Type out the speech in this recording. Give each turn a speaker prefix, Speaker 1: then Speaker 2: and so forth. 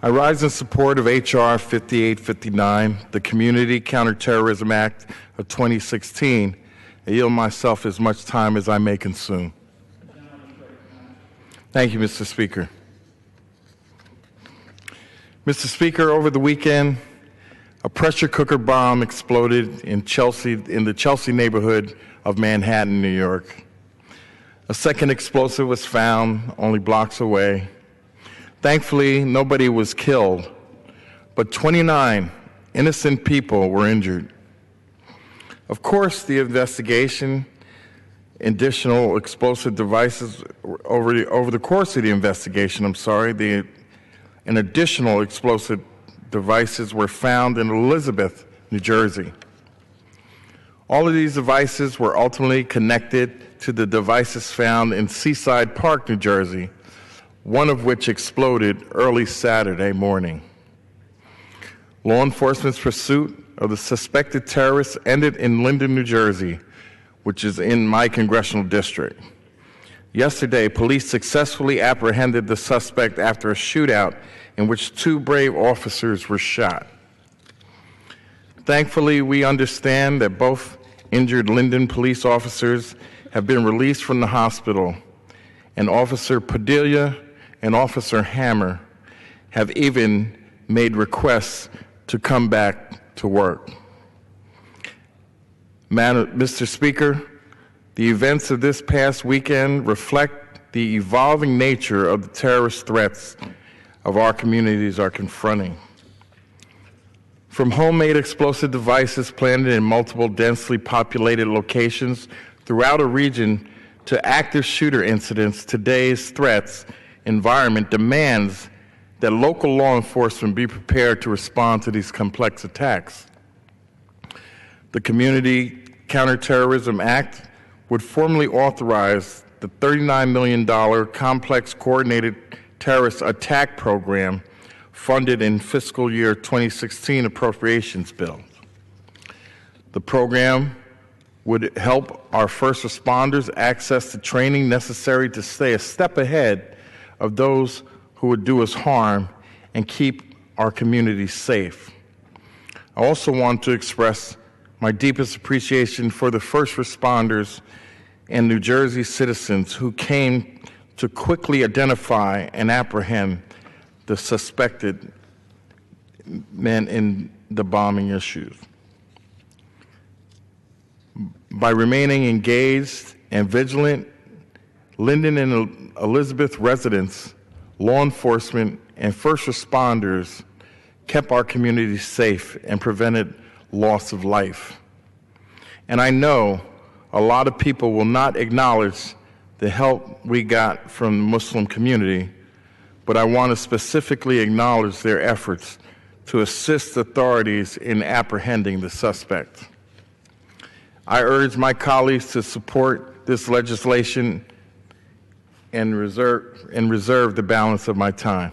Speaker 1: I rise in support of H.R. 5859, the Community Counterterrorism Act of 2016, and yield myself as much time as I may consume. Thank you, Mr. Speaker. Mr. Speaker, over the weekend, a pressure cooker bomb exploded in the Chelsea neighborhood of Manhattan, New York. A second explosive was found only blocks away. Thankfully, nobody was killed, but 29 innocent people were injured. Of course, the investigation, additional explosive devices, over the course of the investigation, additional explosive devices were found in Elizabeth, New Jersey. All of these devices were ultimately connected to the devices found in Seaside Park, New Jersey, one of which exploded early Saturday morning. Law enforcement's pursuit of the suspected terrorists ended in Linden, New Jersey, which is in my congressional district. Yesterday, police successfully apprehended the suspect after a shootout in which 2 brave officers were shot. Thankfully, we understand that both injured Linden police officers have been released from the hospital, and Officer Padilla and Officer Hammer have even made requests to come back to work. Mr. Speaker, the events of this past weekend reflect the evolving nature of the terrorist threats of our communities are confronting. From homemade explosive devices planted in multiple densely populated locations throughout a region to active shooter incidents, today's threats environment demands that local law enforcement be prepared to respond to these complex attacks. The Community Counterterrorism Act would formally authorize the $39 million Complex Coordinated Terrorist Attack Program funded in fiscal year 2016 appropriations bill. The program would help our first responders access the training necessary to stay a step ahead of those who would do us harm and keep our communities safe. I also want to express my deepest appreciation for the first responders and New Jersey citizens who came to quickly identify and apprehend the suspected men in the bombing issues. By remaining engaged and vigilant, Linden and Elizabeth residents, law enforcement, and first responders kept our community safe and prevented loss of life. And I know a lot of people will not acknowledge the help we got from the Muslim community, but I want to specifically acknowledge their efforts to assist authorities in apprehending the suspect. I urge my colleagues to support this legislation and reserve the balance of my time.